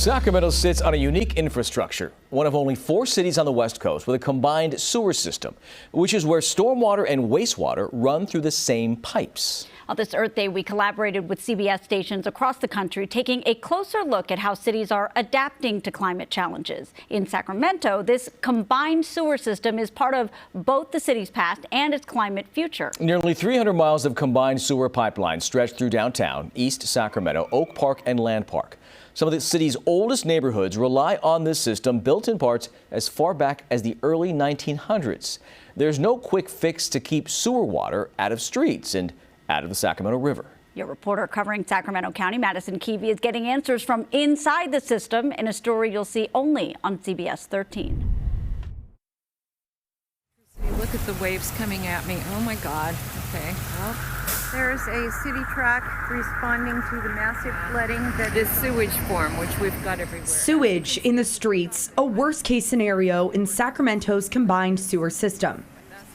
Sacramento sits on a unique infrastructure, one of only 4 cities on the West Coast with a combined sewer system, which is where stormwater and wastewater run through the same pipes. On this Earth Day, we collaborated with CBS stations across the country, taking a closer look at how cities are adapting to climate challenges. In Sacramento, this combined sewer system is part of both the city's past and its climate future. Nearly 300 miles of combined sewer pipelines stretch through downtown, East Sacramento, Oak Park, and Land Park. Some of the city's oldest neighborhoods rely on this system, built in parts as far back as the early 1900s. There's no quick fix to keep sewer water out of streets and out of the Sacramento River. Your reporter covering Sacramento County, Madison Keevy, is getting answers from inside the system in a story you'll see only on CBS 13. Look at the waves coming at me. Oh my God. Okay. Well, there's a city truck responding to the massive flooding that this sewage form, which we've got everywhere. Sewage in the streets, a worst case scenario in Sacramento's combined sewer system.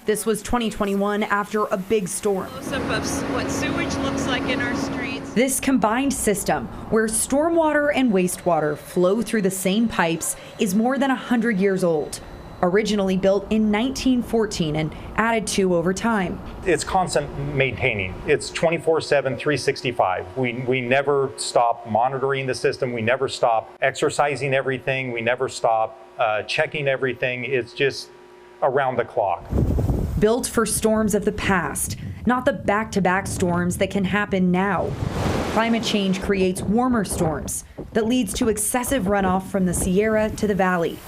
This was 2021 after a big storm. Close-up of what sewage looks like in our streets. This combined system, where stormwater and wastewater flow through the same pipes, is more than 100 years old. Originally built in 1914 and added to over time. It's constant maintaining. It's 24/7, 365. We never stop monitoring the system. We never stop exercising everything. We never stop checking everything. It's just around the clock. Built for storms of the past, not the back-to-back storms that can happen now. Climate change creates warmer storms that leads to excessive runoff from the Sierra to the valley.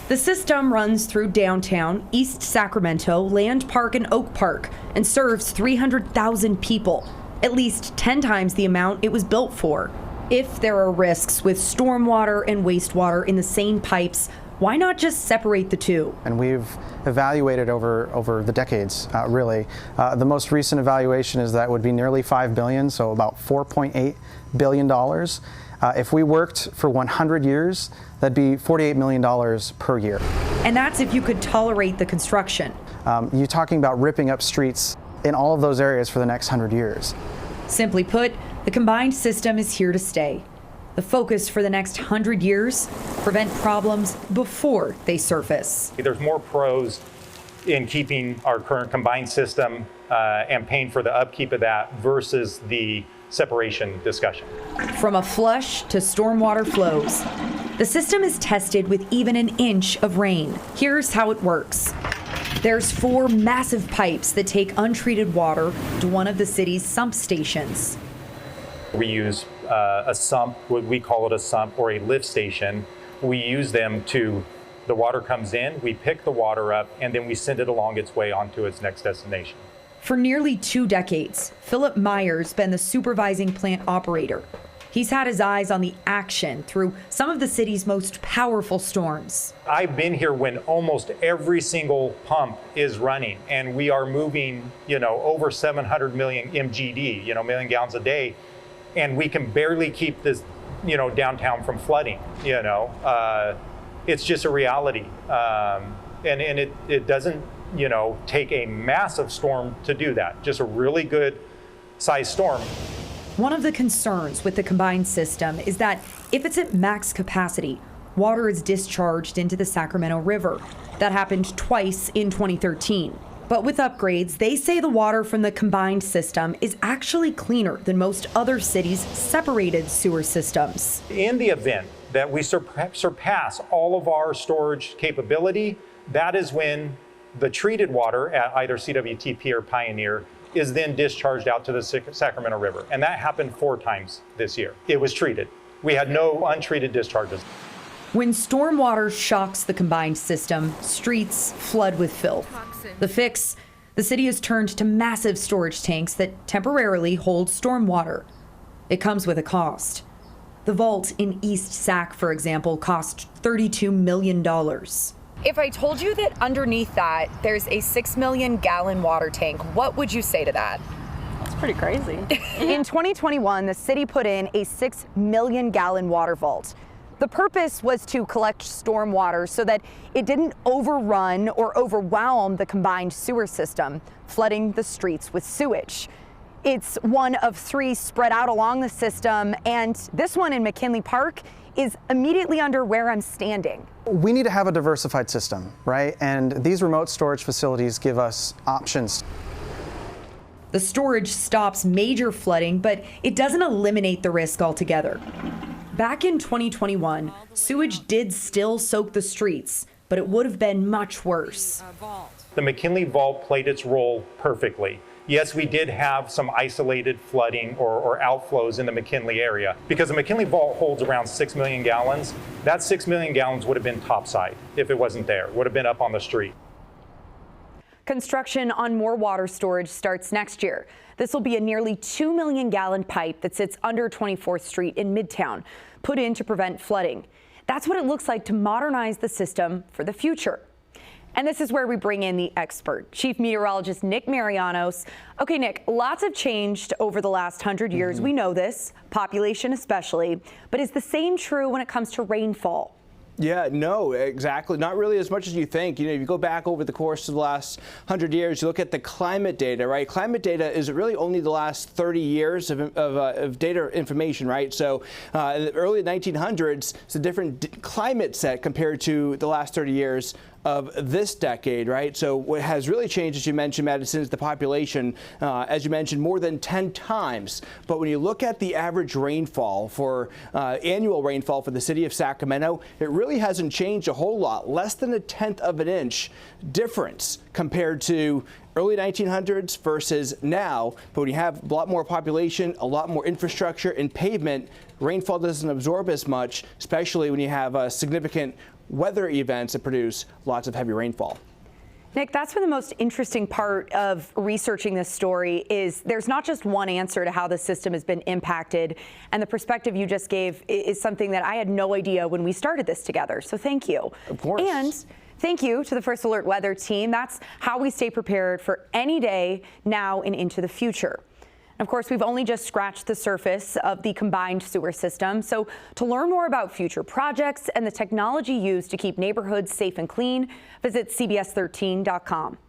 The system runs through downtown, East Sacramento, Land Park, and Oak Park, and serves 300,000 people, at least 10 times the amount it was built for. If there are risks with stormwater and wastewater in the same pipes, why not just separate the two? And we've evaluated over the decades, really. The most recent evaluation is that would be nearly $5 billion, so about $4.8 billion. If we worked for 100 years, that'd be $48 million per year. And that's if you could tolerate the construction. You're talking about ripping up streets in all of those areas for the next 100 years. Simply put, the combined system is here to stay. The focus for the next 100 years, prevent problems before they surface. There's more pros in keeping our current combined system and paying for the upkeep of that versus the separation discussion. From a flush to stormwater flows, the system is tested with even an inch of rain. Here's how it works. There's 4 massive pipes that take untreated water to one of the city's sump stations. We use a sump, what we call it a sump or a lift station. We use them the water comes in, we pick the water up, and then we send it along its way onto its next destination. For nearly 2 decades, Philip Meyer's been the supervising plant operator. He's had his eyes on the action through some of the city's most powerful storms. I've been here when almost every single pump is running, and we are moving, over 700 million MGD, million gallons a day, and we can barely keep this, downtown from flooding. It's just a reality, and it doesn't, take a massive storm to do that. Just a really good sized storm. One of the concerns with the combined system is that if it's at max capacity, water is discharged into the Sacramento River. That happened twice in 2013. But with upgrades, they say the water from the combined system is actually cleaner than most other cities' separated sewer systems. In the event that we surpass all of our storage capability, that is when the treated water at either CWTP or Pioneer is then discharged out to the Sacramento River. And that happened 4 times this year. It was treated. We had no untreated discharges. When stormwater shocks the combined system, streets flood with filth. The fix, the city has turned to massive storage tanks that temporarily hold stormwater. It comes with a cost. The vault in East Sac, for example, cost $32 million. If I told you that underneath that there's a 6 million gallon water tank, what would you say to that? That's pretty crazy. In 2021, the city put in a 6 million gallon water vault. The purpose was to collect storm water so that it didn't overrun or overwhelm the combined sewer system, flooding the streets with sewage. It's one of 3 spread out along the system, and this one in McKinley Park is immediately under where I'm standing. We need to have a diversified system, right? And these remote storage facilities give us options. The storage stops major flooding, but it doesn't eliminate the risk altogether. Back in 2021, sewage did still soak the streets, but it would have been much worse. The McKinley Vault played its role perfectly. Yes, we did have some isolated flooding or outflows in the McKinley area because the McKinley Vault holds around 6 million gallons. That 6 million gallons would have been topside if it wasn't there, would have been up on the street. Construction on more water storage starts next year. This will be a nearly 2 million gallon pipe that sits under 24th Street in Midtown, put in to prevent flooding. That's what it looks like to modernize the system for the future. And this is where we bring in the expert, Chief Meteorologist Nick Marianos. Okay, Nick, lots have changed over the last 100 years. We know this, population especially, but is the same true when it comes to rainfall? Yeah, no, exactly. Not really as much as you think. You know, if you go back over the course of the last 100 years, you look at the climate data, right? Climate data is really only the last 30 years of data information, right? So in the early 1900s, it's a different climate set compared to the last 30 years of this decade, right? So what has really changed, as you mentioned, Madison, is the population, as you mentioned, more than 10 times. But when you look at the average rainfall for annual rainfall for the city of Sacramento, it really hasn't changed a whole lot, less than 1/10 of an inch difference compared to early 1900s versus now. But when you have a lot more population, a lot more infrastructure and pavement, rainfall doesn't absorb as much, especially when you have significant weather events that produce lots of heavy rainfall. Nick, that's been the most interesting part of researching this story is there's not just one answer to how the system has been impacted, and the perspective you just gave is something that I had no idea when we started this together. So thank you. Of course. And thank you to the First Alert Weather team. That's how we stay prepared for any day now and into the future. Of course, we've only just scratched the surface of the combined sewer system. So to learn more about future projects and the technology used to keep neighborhoods safe and clean, visit CBS13.com.